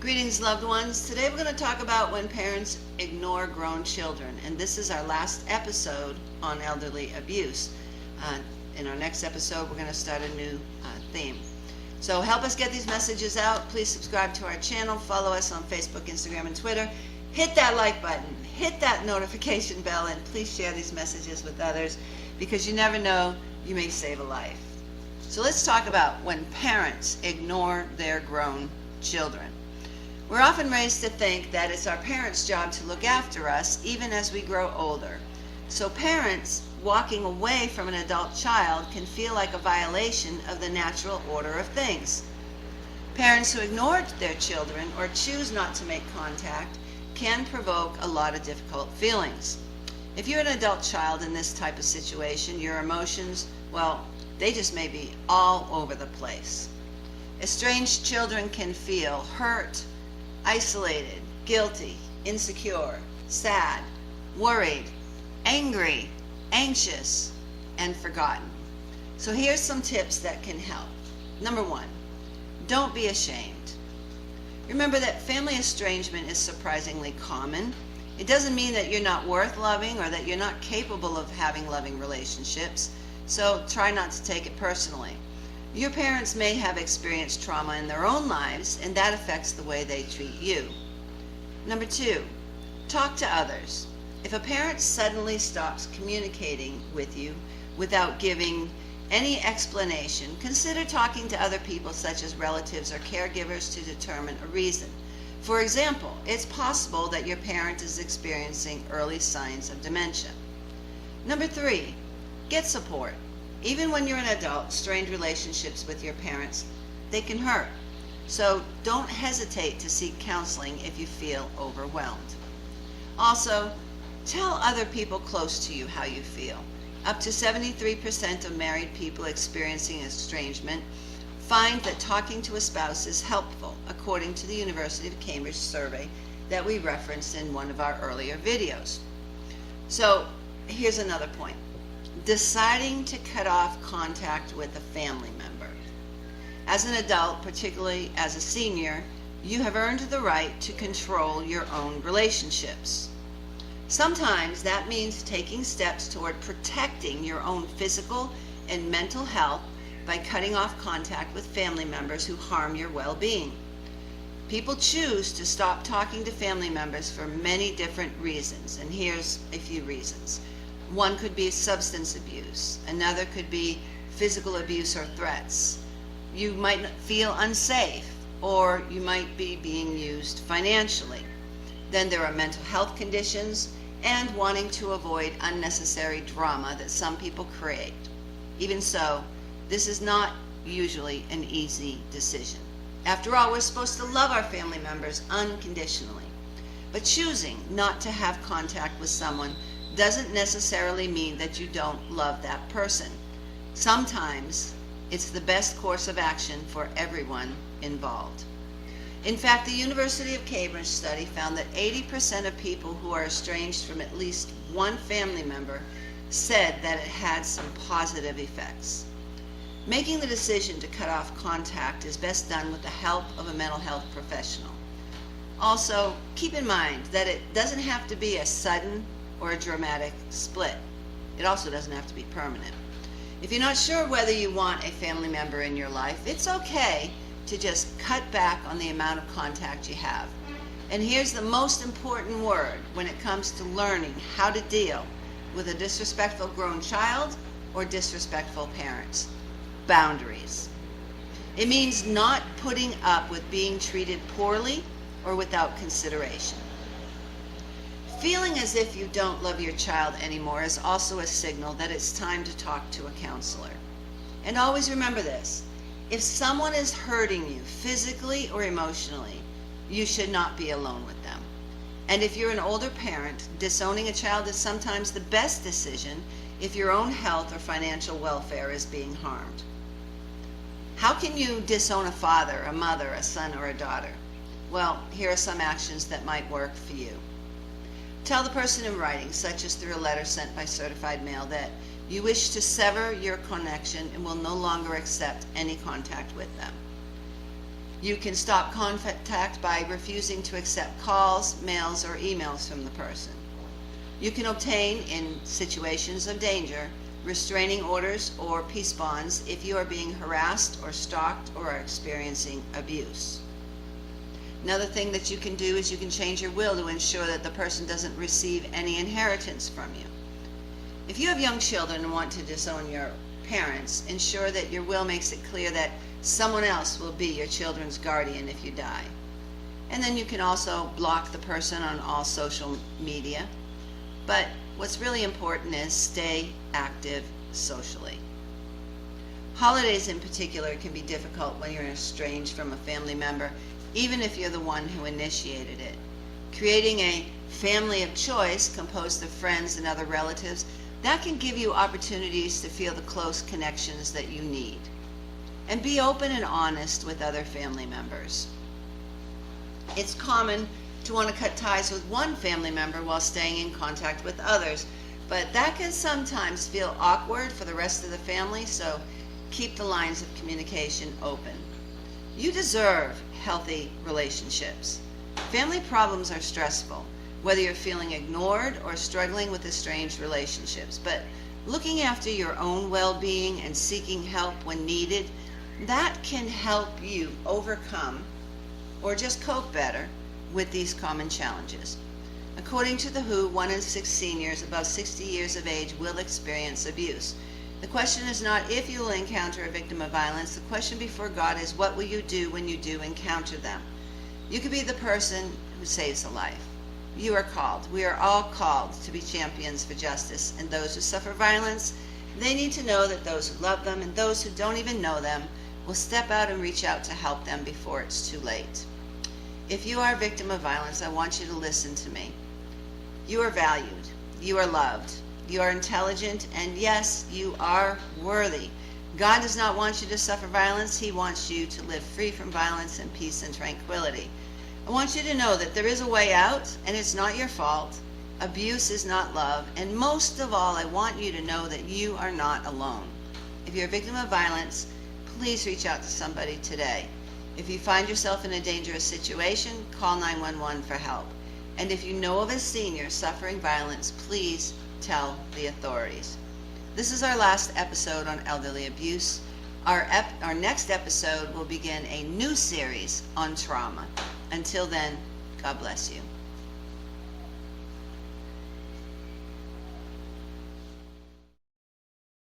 Greetings, loved ones. Today we're going to talk about when parents ignore grown children, and this is our last episode on elderly abuse. In our next episode, we're going to start a new theme. So help us get these messages out. Please subscribe to our channel, follow us on Facebook, Instagram, and Twitter. Hit that like button, hit that notification bell, and please share these messages with others, because you never know, you may save a life. So let's talk about when parents ignore their grown children. We're often raised to think that it's our parents' job to look after us even as we grow older. So parents walking away from an adult child can feel like a violation of the natural order of things. Parents who ignore their children or choose not to make contact can provoke a lot of difficult feelings. If you're an adult child in this type of situation, your emotions, well, they just may be all over the place. Estranged children can feel hurt, isolated, guilty, insecure, sad, worried, angry, anxious, and forgotten. So here's some tips that can help. Number one, don't be ashamed. Remember that family estrangement is surprisingly common. It doesn't mean that you're not worth loving or that you're not capable of having loving relationships, so try not to take it personally. Your parents may have experienced trauma in their own lives, and that affects the way they treat you. Number two, talk to others. If a parent suddenly stops communicating with you without giving any explanation, consider talking to other people such as relatives or caregivers to determine a reason. For example, it's possible that your parent is experiencing early signs of dementia. Number three, get support. Even when you're an adult, strained relationships with your parents, they can hurt. So don't hesitate to seek counseling if you feel overwhelmed. Also, tell other people close to you how you feel. Up to 73% of married people experiencing estrangement find that talking to a spouse is helpful, according to the University of Cambridge survey that we referenced in one of our earlier videos. So here's another point. Deciding to cut off contact with a family member. As an adult, particularly as a senior, you have earned the right to control your own relationships. Sometimes that means taking steps toward protecting your own physical and mental health by cutting off contact with family members who harm your well-being. People choose to stop talking to family members for many different reasons, and here's a few reasons. One could be substance abuse. Another could be physical abuse or threats. You might feel unsafe, or you might be being used financially. Then there are mental health conditions and wanting to avoid unnecessary drama that some people create. Even so, this is not usually an easy decision. After all, we're supposed to love our family members unconditionally. But choosing not to have contact with someone doesn't necessarily mean that you don't love that person. Sometimes it's the best course of action for everyone involved. In fact, the University of Cambridge study found that 80% of people who are estranged from at least one family member said that it had some positive effects. Making the decision to cut off contact is best done with the help of a mental health professional. Also, keep in mind that it doesn't have to be a sudden or a dramatic split. It also doesn't have to be permanent. If you're not sure whether you want a family member in your life, it's okay to just cut back on the amount of contact you have. And here's the most important word when it comes to learning how to deal with a disrespectful grown child or disrespectful parents: boundaries. It means not putting up with being treated poorly or without consideration. Feeling as if you don't love your child anymore is also a signal that it's time to talk to a counselor. And always remember this: if someone is hurting you physically or emotionally, you should not be alone with them. And if you're an older parent, disowning a child is sometimes the best decision if your own health or financial welfare is being harmed. How can you disown a father, a mother, a son, or a daughter? Well, here are some actions that might work for you. Tell the person in writing, such as through a letter sent by certified mail, that you wish to sever your connection and will no longer accept any contact with them. You can stop contact by refusing to accept calls, mails, or emails from the person. You can obtain, in situations of danger, restraining orders or peace bonds if you are being harassed or stalked or are experiencing abuse. Another thing that you can do is you can change your will to ensure that the person doesn't receive any inheritance from you. If you have young children and want to disown your parents, ensure that your will makes it clear that someone else will be your children's guardian if you die. And then you can also block the person on all social media. But what's really important is stay active socially. Holidays in particular can be difficult when you're estranged from a family member, even if you're the one who initiated it. Creating a family of choice composed of friends and other relatives, that can give you opportunities to feel the close connections that you need. And be open and honest with other family members. It's common to want to cut ties with one family member while staying in contact with others, but that can sometimes feel awkward for the rest of the family, so keep the lines of communication open. You deserve healthy relationships. Family problems are stressful, whether you're feeling ignored or struggling with estranged relationships, but looking after your own well-being and seeking help when needed, that can help you overcome or just cope better with these common challenges. According to the WHO, 1 in 6 seniors above 60 years of age will experience abuse. The question is not if you will encounter a victim of violence. The question before God is, what will you do when you do encounter them? You could be the person who saves a life. You are called. We are all called to be champions for justice. And those who suffer violence, they need to know that those who love them and those who don't even know them will step out and reach out to help them before it's too late. If you are a victim of violence, I want you to listen to me. You are valued. You are loved. You are intelligent, and yes, you are worthy. God does not want you to suffer violence. He wants you to live free from violence in peace and tranquility. I want you to know that there is a way out, and it's not your fault. Abuse is not love, and most of all, I want you to know that you are not alone. If you're a victim of violence, please reach out to somebody today. If you find yourself in a dangerous situation, call 911 for help. And if you know of a senior suffering violence, please tell the authorities. This is our last episode on elderly abuse. Our next episode will begin a new series on trauma. Until then, God bless you.